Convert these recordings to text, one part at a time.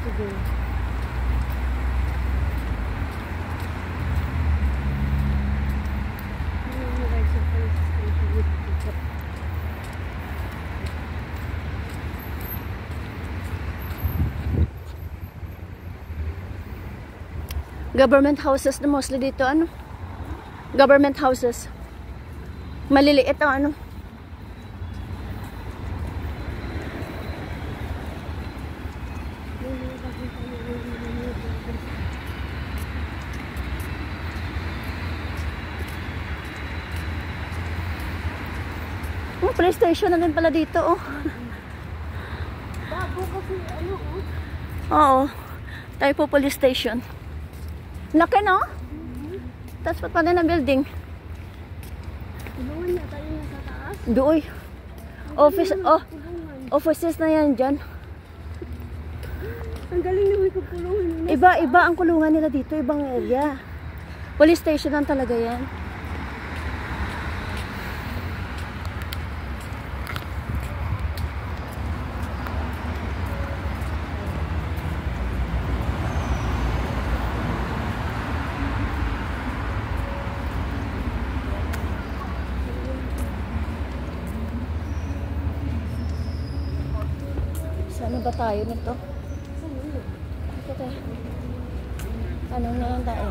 to go. Government houses na mostly dito, ano? Government houses. Maliliit ang ano. Oh, PlayStation na din pala dito, oh. Bago kasi ano, oh. Oo. Tayo po police station. Laki, no? Tapos pa na building. Tulungan niya tayo nasa taas. Doy. Office, oh. Offices na yan dyan. Ang galing naman pagpulungan. Iba ang kulungan nila dito. Ibang area. Police station lang talaga yan. Saan ba tayo nito? Ito tayo. Ano na lang tayo?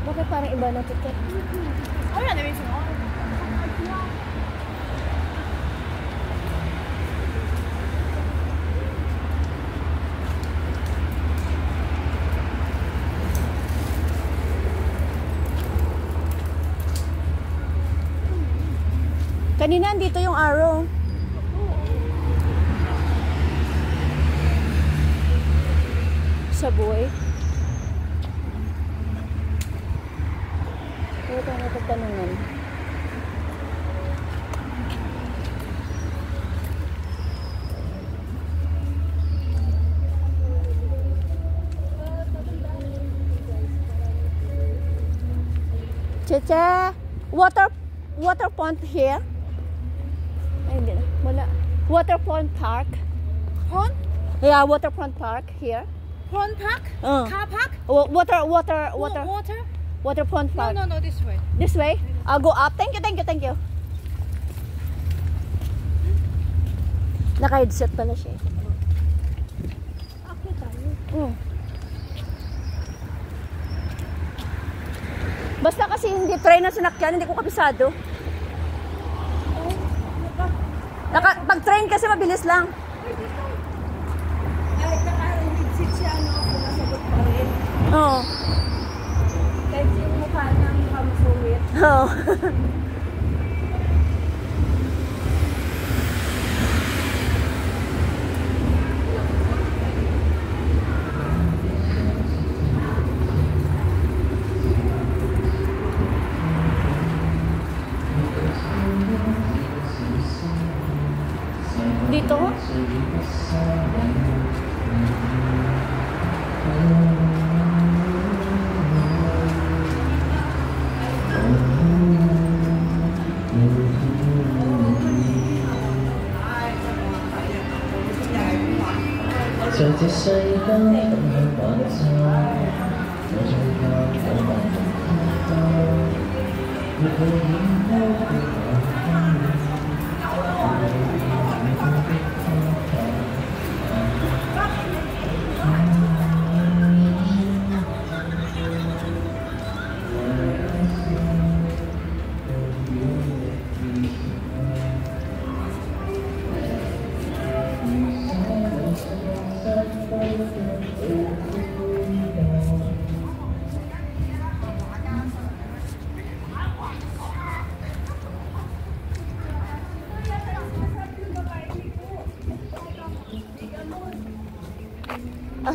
Bakit parang iba na ticket? Kanina dito yung arrow. Subway. Ito tayo napagtanungan. Cheche, water pond here. Ay, hindi na. Wala. Waterfront Park. Pond? Yeah, Waterfront Park here. Pond park? Car park? Waterfront Park. No, this way. This way? I'll go up. Thank you. Naka-headset pala siya. Okay tayo. Basta kasi hindi train na sinakyan, hindi ko kabisado. Pag-train kasi mabilis lang. Kahit naka-exit siya, ano, sumasagot pa rin. Oo. Kahit yung mukha niya, mukha masungit. Oo. Dito?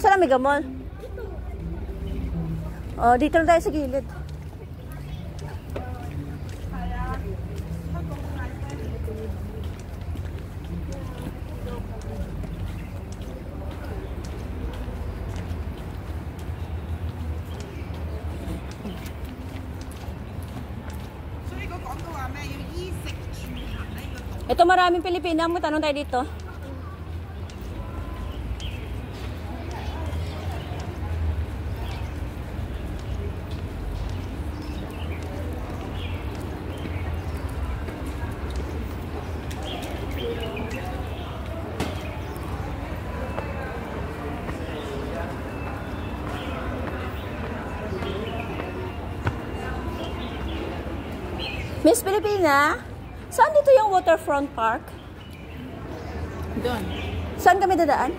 Saan ang Mega Mall? Oh, dito na tayo sa gilid. Ito maraming Pilipina. Tanong tayo dito. Miss Pilipina, saan dito yung waterfront park? Doon. Saan kami dadaan?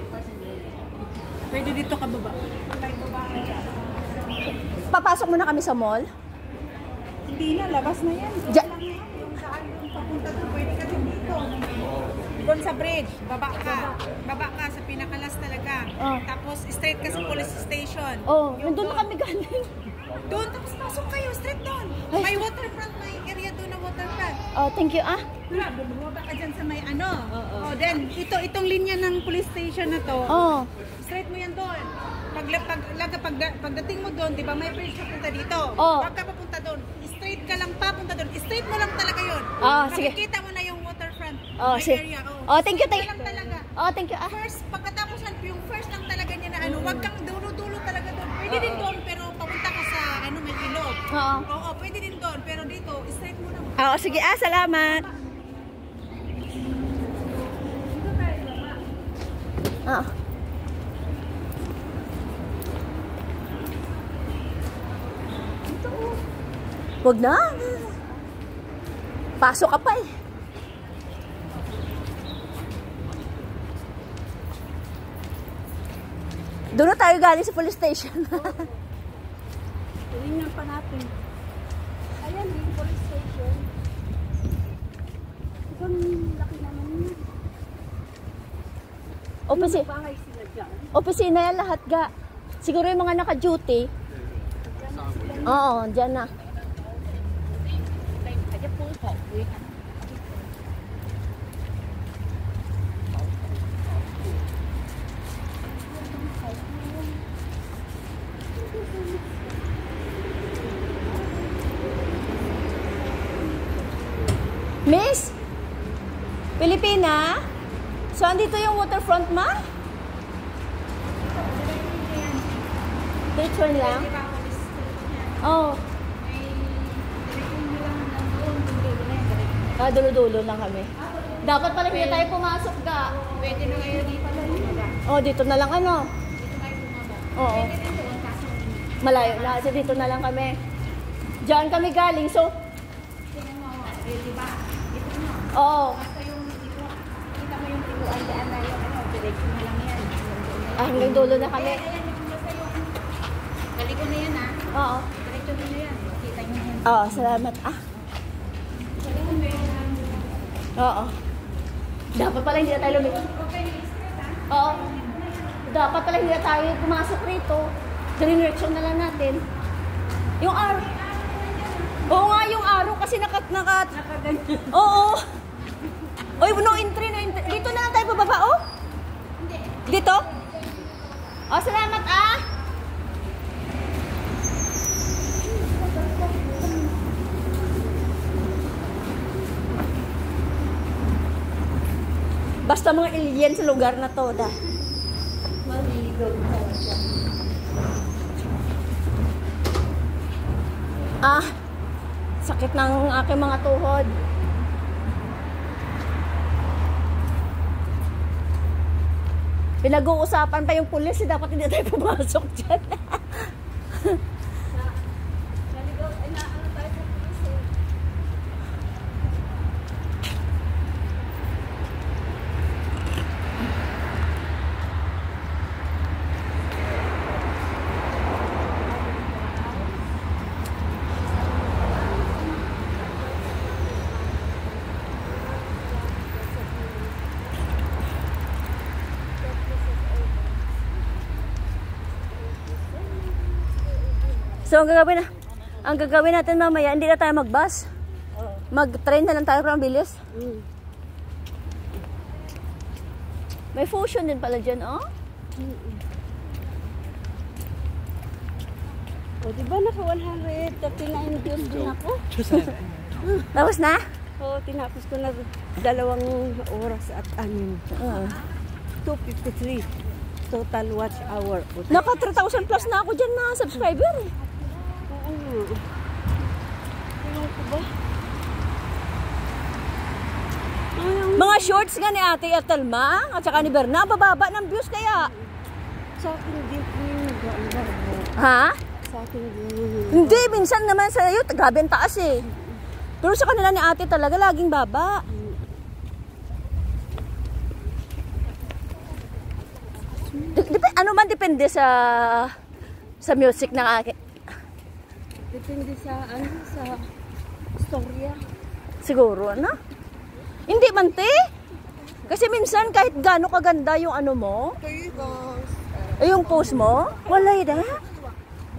Pwede dito ka baba. Papasok muna kami sa mall? Hindi na, labas na yan. Ja- Yung saan yung papunta doon, pwede ka din dito. Doon sa bridge, baba ka. Baba ka sa pinakalas talaga. Oh. Tapos straight ka sa police station. Oh, nandun na kami galing. Doon, tapos pasok kayo, straight doon. Ay. May waterfront, may area doon na waterfront. Oh, thank you ah. Wala, bumaba ka dyan sa may ano. Oh, then, itong linya ng police station na to, Oh. straight mo yan doon. Pagdating mo doon, di ba may bridge papunta dito? Oh. Huwag ka papunta doon. Straight ka lang papunta doon. Straight mo lang talaga yun. Ah, sige. Makikita mo na yung waterfront. Oh, may sige. area. Oh, thank you, Straight ka lang talaga. Oh, thank you ah. First, pagkatapos yung first lang talaga niya na ano, huwag kang dulo-dulo talaga doon. Pwede din doon, pero papunta ka sa ano, may ilog. Oo. Oo, pwede din doon, pero dito, straight mo lang. Oh, sige ah, salamat. Ah. Wag na. Pasok ka pa eh. Doon na tayo galing sa police station. Tingnan pa natin. Ayan, yung police station. Ibang laki naman yun. Bahay sila dyan. Opisina yan lahat ga. Siguro yung mga naka-duty. Oo, dyan na. Miss? Pilipina? So, andito yung waterfront ma? Which one lang? Oh. Ah, dulo-dulo lang kami. Dapat pala hindi tayo pumasok ga. Pwede na kayo dito lang. Oh, dito na lang ano. Oo. Malayo na. Kasi dito na lang kami. Diyan kami galing. So, Diba? Ito mo. oo. Basta yung dito, kita mo yung tiguan dyan na yung ano, diretso na lang yan. Ah, hanggang dulo na kami. Ayan, yung basta yung galiko na yan Oo. Diretso na yan. Kita nyo yan. Oo, salamat. Ah. Oo. Dapat pala hindi na tayo lumit. Oo. Dapat pala hindi na tayo pumasok rito. Direction na lang natin. Yung araw. Oo nga, yung araw kasi Nakaganyan. Oo. Oy, no entry, no entry. Dito na lang tayo bababa, oh? Hindi. Dito? Oh, salamat ah. Basta mga alien sa lugar na to, da. Ah, sakit ng aking mga tuhod. Pinag-uusapan pa yung pulis, dapat hindi tayo pumasok dyan. Naligaw, ay na, ano tayo sa police eh. So, ang gagawin natin mamaya, hindi na tayo mag-bus. Mag-train na lang tayo para mabilis. May fusion din pala dyan, oh. O, diba naka 139 views din ako? Tapos na? Oo, tinapos ko na 2 oras at 6. 2:53 total watch hour. Naka 3,000 plus na ako dyan na subscriber. Oo. Ewan ko ba? Mga shorts nga ni Ate Etelma at saka ni Berna, bababa ng views kaya. Sa akin din yung Ha? Sa akin din. Hindi, minsan naman sa iyo, grabe ang taas eh. Pero sa kanila ni Ate talaga laging baba. Ano man depende sa music ng akin. Depende sa sa storya. Siguro, na? Hindi man, te. Kasi minsan kahit gaano kaganda yung ano mo, yung post mo, wala yun.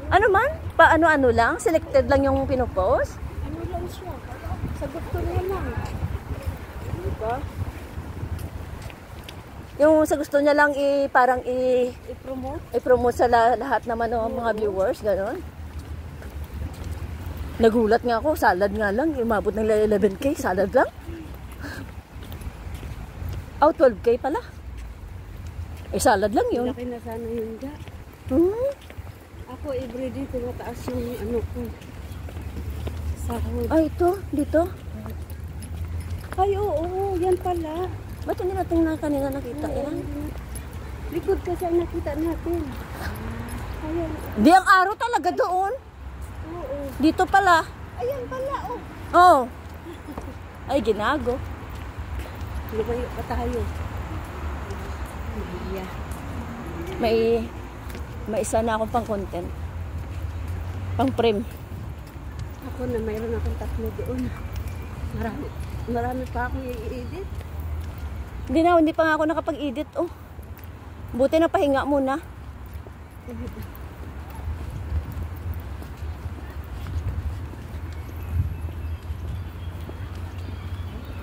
Ano man? Paano-ano lang? Selected lang yung pinopost? Ano lang siya? Sagot ko na lang. Diba? Yung sa gusto niya lang parang I-promote? i-promote sa lahat naman ng mga viewers, gano'n. Nagulat nga ako, salad nga lang, umabot ng 11K, salad lang. Oh, 12K pala. Salad lang yun. Laki na sana yun ga. Ako everyday tumataas yung ano ko. Sahod. Ay, ito, dito. Ay, oo, yan pala. Ba't hindi natin kanina nakita yan? Likod kasi ang nakita natin. Ayan. Di ang araw talaga doon. Oo. Dito pala. Ayan pala, oh. Oh. Ay, ginago. Lumayo pa tayo. Yeah. May isa na akong pang content. Pang frame. Ako na mayroon akong 3 doon. Marami pa akong i-edit. Hindi pa nga ako nakapag-edit. Oh. Buti na pahinga muna.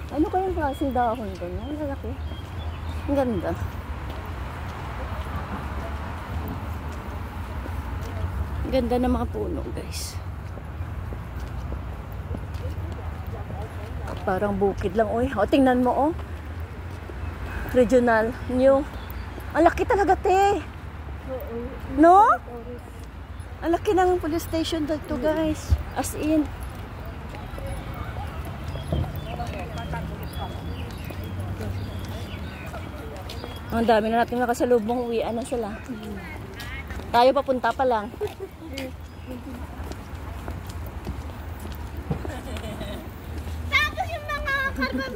Ano kayang klaseng dahon doon? Ang lalaki. Ang ganda. Ang ganda ng mga puno, guys. Parang bukid lang, oy. O, tingnan mo, oh. Regional, new. Ang laki talaga, te. No? Ang laki ng police station dito, guys. As in. Ang dami na natin nakasalubong, uwian na sila. Tayo papunta pa lang. Tapos yung mga carbon